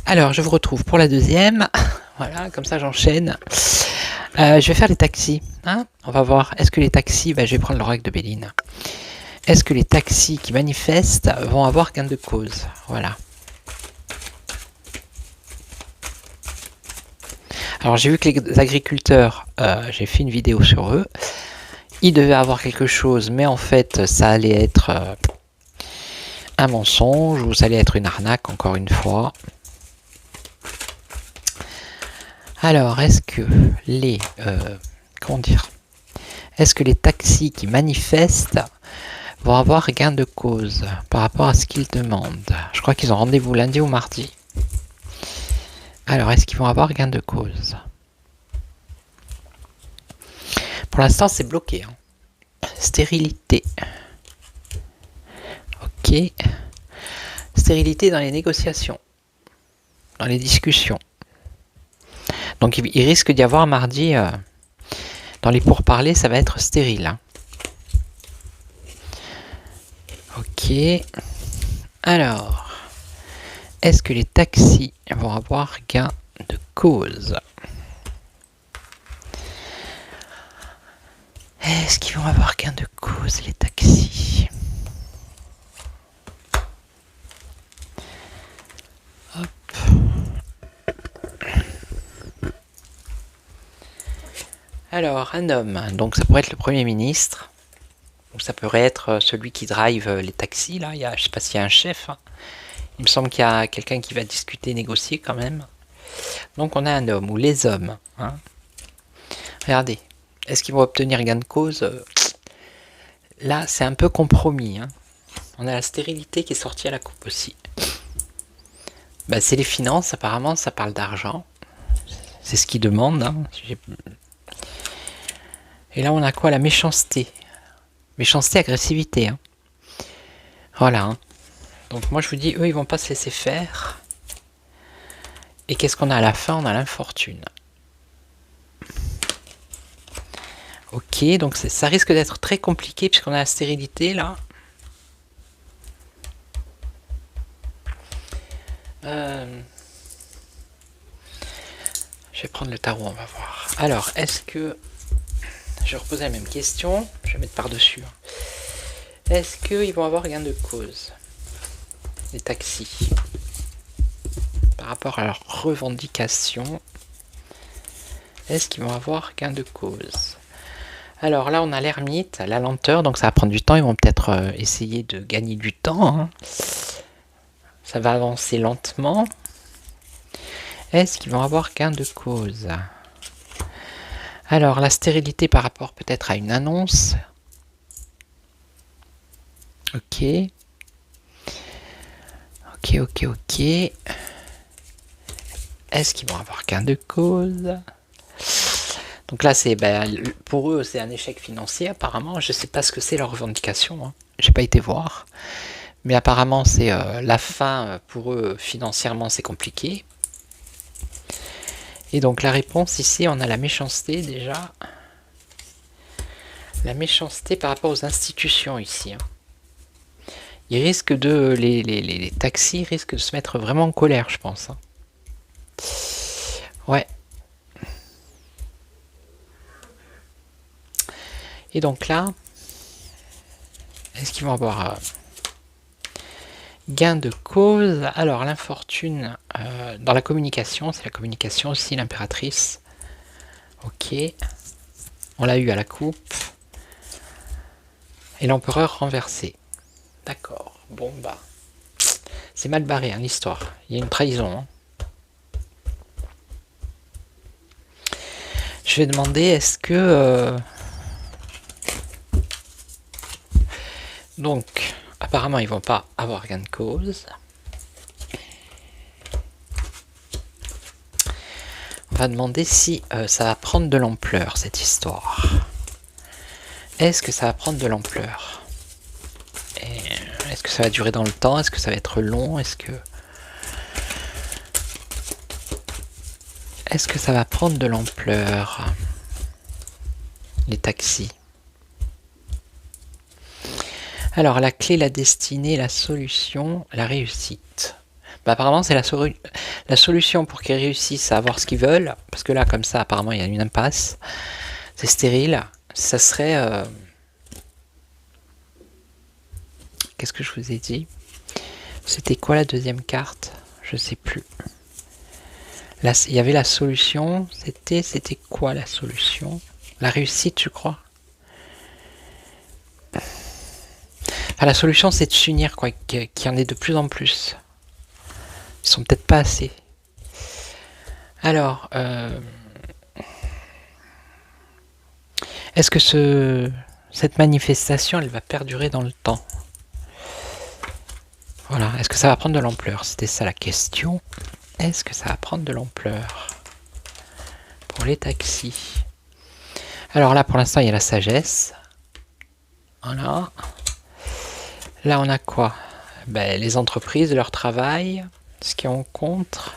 Alors, je vous retrouve pour la deuxième. Voilà, comme ça j'enchaîne. Je vais faire les taxis. Hein, on va voir, est-ce que les taxis, je vais prendre l'oracle de Béline. Est-ce que les taxis qui manifestent vont avoir gain de cause? Voilà. Alors, j'ai vu que les agriculteurs, j'ai fait une vidéo sur eux. Ils devaient avoir quelque chose, mais en fait, ça allait être un mensonge ou ça allait être une arnaque, encore une fois. Alors, est-ce que les est-ce que les taxis qui manifestent vont avoir gain de cause par rapport à ce qu'ils demandent? Je crois qu'ils ont rendez-vous lundi ou mardi. Alors, est-ce qu'ils vont avoir gain de cause? Pour l'instant, c'est bloqué. Hein. Stérilité. Ok. Stérilité dans les négociations, dans les discussions. Donc il risque d'y avoir mardi, dans les pourparlers, ça va être stérile. Hein. Ok. Alors, est-ce que les taxis vont avoir gain de cause? Est-ce qu'ils vont avoir gain de cause, les taxis? Hop. Alors, un homme, donc ça pourrait être le Premier ministre, ou ça pourrait être celui qui drive les taxis, là, je ne sais pas s'il y a un chef, hein. Il me semble qu'il y a quelqu'un qui va discuter, négocier quand même. Donc on a un homme, ou les hommes. Hein. Regardez, est-ce qu'ils vont obtenir gain de cause? Là, c'est un peu compromis. Hein. On a la stérilité qui est sortie à la coupe aussi. C'est les finances, apparemment, ça parle d'argent. C'est ce qu'ils demandent. Hein. Et là, on a quoi? La méchanceté. Méchanceté, agressivité. Hein. Voilà. Hein. Donc moi, je vous dis, eux, ils vont pas se laisser faire. Et qu'est-ce qu'on a à la fin? On a l'infortune. Ok, donc ça risque d'être très compliqué puisqu'on a la stérilité, là. Je vais prendre le tarot, on va voir. Alors, est-ce que... Je vais reposer la même question. Je vais mettre par-dessus. Est-ce qu'ils vont avoir gain de cause? Les taxis. Par rapport à leurs revendications. Est-ce qu'ils vont avoir gain de cause? Alors là, on a l'ermite, la lenteur. Donc ça va prendre du temps. Ils vont peut-être essayer de gagner du temps. Hein. Ça va avancer lentement. Est-ce qu'ils vont avoir gain de cause? Alors, la stérilité par rapport peut-être à une annonce. Ok. Ok. Est-ce qu'ils vont avoir gain de cause? Donc là, c'est pour eux, c'est un échec financier apparemment. Je ne sais pas ce que c'est leur revendication. Hein. J'ai pas été voir. Mais apparemment, c'est la fin pour eux financièrement, c'est compliqué. Et donc la réponse ici, on a la méchanceté déjà. La méchanceté par rapport aux institutions ici. Hein. Ils risquent de... Les taxis risquent de se mettre vraiment en colère, je pense. Hein. Ouais. Et donc là, est-ce qu'ils vont avoir gain de cause? Alors l'infortune dans la communication, c'est la communication aussi, l'impératrice. Ok. On l'a eu à la coupe. Et l'empereur renversé. D'accord. Bon c'est mal barré hein, l'histoire. Il y a une trahison. Hein. Je vais demander, est-ce que... Donc, apparemment, ils vont pas avoir gain de cause. On va demander si ça va prendre de l'ampleur, cette histoire. Est-ce que ça va prendre de l'ampleur? Est-ce que ça va durer dans le temps? Est-ce que ça va être long? Est-ce que ça va prendre de l'ampleur? Les taxis. Alors, la clé, la destinée, la solution, la réussite. Bah, apparemment, c'est la solution pour qu'ils réussissent à avoir ce qu'ils veulent. Parce que là, comme ça, apparemment, il y a une impasse. C'est stérile. Ça serait... Qu'est-ce que je vous ai dit? C'était quoi la deuxième carte? Je sais plus. Là, il y avait la solution. C'était quoi la solution? La réussite, je crois. Enfin, la solution, c'est de s'unir, quoi. Qu'il y en ait de plus en plus. Ils sont peut-être pas assez. Alors, est-ce que cette manifestation, elle va perdurer dans le temps? Voilà. Est-ce que ça va prendre de l'ampleur? C'était ça la question. Est-ce que ça va prendre de l'ampleur pour les taxis? Alors là, pour l'instant, il y a la sagesse. Voilà. Là, on a quoi? Ben, les entreprises, leur travail. Ce qui est en contre,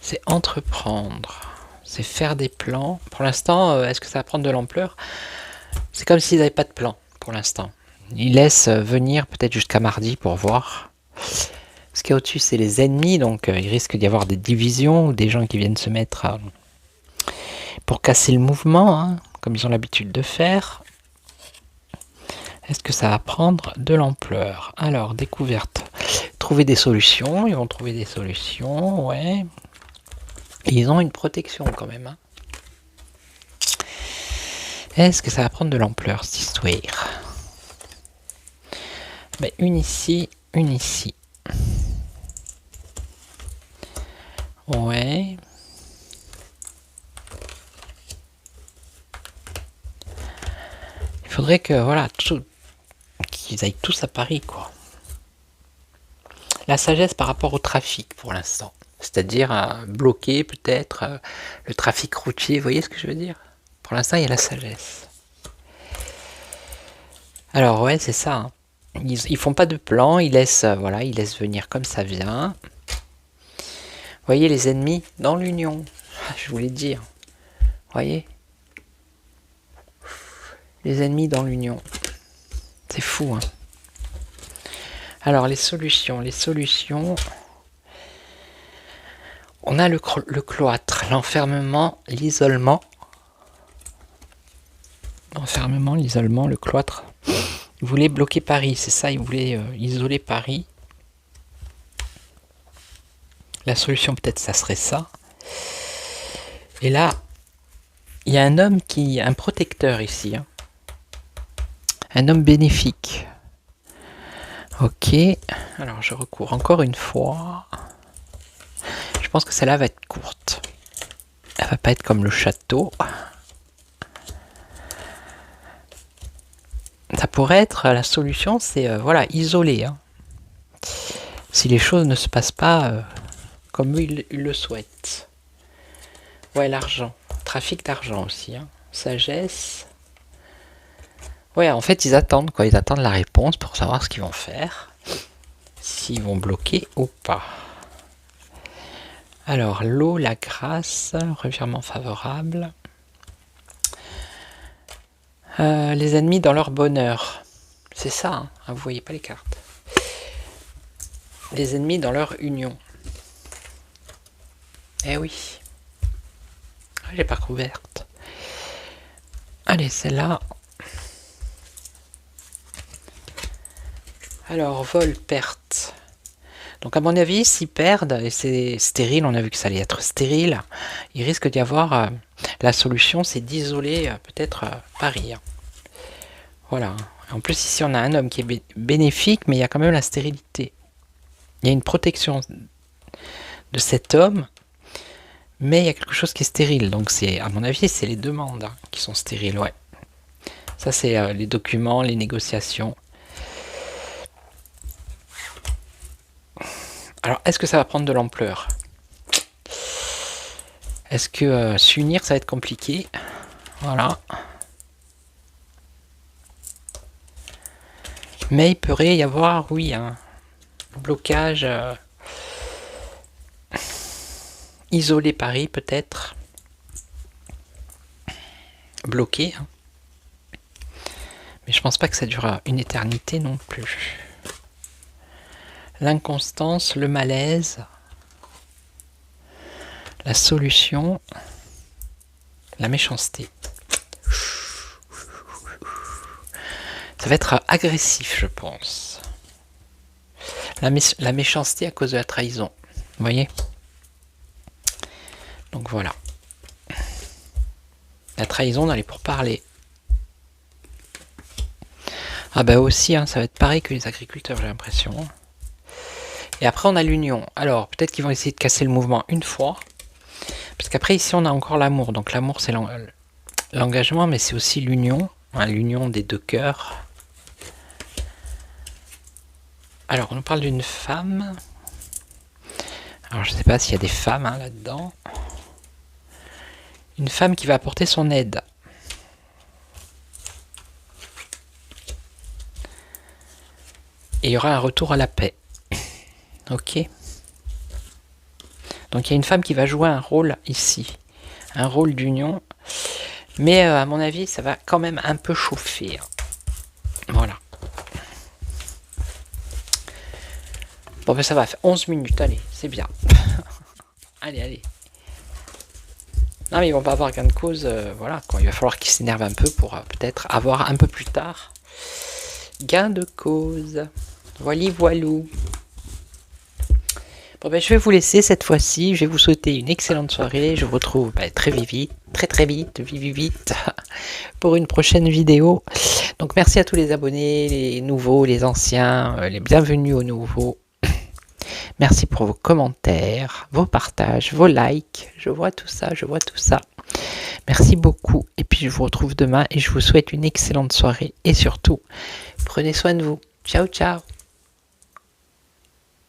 c'est entreprendre. C'est faire des plans. Pour l'instant, est-ce que ça va prendre de l'ampleur? C'est comme s'ils n'avaient pas de plan pour l'instant. Ils laissent venir peut-être jusqu'à mardi pour voir. Ce qui est au-dessus, c'est les ennemis. Donc, il risque d'y avoir des divisions ou des gens qui viennent se mettre pour casser le mouvement, hein, comme ils ont l'habitude de faire. Est-ce que ça va prendre de l'ampleur? Alors, découverte. Trouver des solutions. Ils vont trouver des solutions, ouais. Et ils ont une protection quand même. Hein. Est-ce que ça va prendre de l'ampleur, cette histoire? Ben, une ici, une ici. Ouais. Il faudrait que, voilà, qu'ils aillent tous à Paris, quoi. La sagesse par rapport au trafic, pour l'instant. C'est-à-dire bloquer, peut-être, le trafic routier. Vous voyez ce que je veux dire? Pour l'instant, il y a la sagesse. Alors, ouais, c'est ça. Hein. Ils font pas de plan. Ils laissent, voilà, ils laissent venir comme ça vient. Vous voyez les ennemis dans l'union. Je voulais dire. Vous voyez? Les ennemis dans l'union. C'est fou, hein. Alors, les solutions. On a le cloître, l'enfermement, l'isolement. L'enfermement, l'isolement, le cloître. Ils voulaient bloquer Paris, c'est ça, ils voulaient isoler Paris. La solution, peut-être, ça serait ça. Et là, il y a un homme un protecteur ici. Hein. Un homme bénéfique. Ok. Alors, je recours encore une fois. Je pense que celle-là va être courte. Elle va pas être comme le château. Ça pourrait être la solution, c'est voilà, isoler. Hein. Si les choses ne se passent pas comme eux ils le souhaitent. Ouais, l'argent. Trafic d'argent aussi. Hein. Sagesse. Ouais, en fait, ils attendent, quoi. Ils attendent la réponse pour savoir ce qu'ils vont faire. S'ils vont bloquer ou pas. Alors, l'eau, la grâce, revirement favorable. Les ennemis dans leur bonheur. C'est ça, hein. Vous voyez pas les cartes. Les ennemis dans leur union. Eh oui. J'ai pas couverte. Allez, celle-là. Alors, vol, perte. Donc, à mon avis, s'ils perdent, et c'est stérile, on a vu que ça allait être stérile, il risque d'y avoir... la solution, c'est d'isoler peut-être Paris. Hein. Voilà. En plus, ici, on a un homme qui est bénéfique, mais il y a quand même la stérilité. Il y a une protection de cet homme, Mais il y a quelque chose qui est stérile. Donc c'est, à mon avis, c'est les demandes hein, qui sont stériles, ouais. Ça, c'est les documents, les négociations. Alors, est-ce que ça va prendre de l'ampleur? Est-ce que s'unir, ça va être compliqué? Voilà. Mais il pourrait y avoir, oui, un blocage. Isoler Paris, peut-être. Bloqué. Hein. Mais je pense pas que ça durera une éternité non plus. L'inconstance, le malaise, la solution, la méchanceté. Ça va être agressif, je pense. La méchanceté à cause de la trahison. Vous voyez? Donc voilà. La trahison dans les pourparlers. Ah bah aussi, hein, ça va être pareil que les agriculteurs, j'ai l'impression. Et après, on a l'union. Alors, peut-être qu'ils vont essayer de casser le mouvement une fois. Parce qu'après, ici, on a encore l'amour. Donc l'amour, c'est l'engagement, mais c'est aussi l'union. Hein, l'union des deux cœurs. Alors, on nous parle d'une femme. Alors, je ne sais pas s'il y a des femmes hein, là-dedans. Une femme qui va apporter son aide. Et il y aura un retour à la paix. Ok. Donc, il y a une femme qui va jouer un rôle ici. Un rôle d'union. Mais à mon avis, ça va quand même un peu chauffer. Voilà. Bon ben ça va, 11 minutes, allez, c'est bien. allez. Non mais ils vont pas avoir gain de cause, voilà quoi. Il va falloir qu'ils s'énervent un peu pour peut-être avoir un peu plus tard gain de cause. Voilou. Bon ben je vais vous laisser cette fois-ci, je vais vous souhaiter une excellente soirée. Je vous retrouve très vite, pour une prochaine vidéo. Donc merci à tous les abonnés, les nouveaux, les anciens, les bienvenus aux nouveaux. Merci pour vos commentaires, vos partages, vos likes. Je vois tout ça. Merci beaucoup. Et puis je vous retrouve demain et je vous souhaite une excellente soirée. Et surtout, prenez soin de vous. Ciao.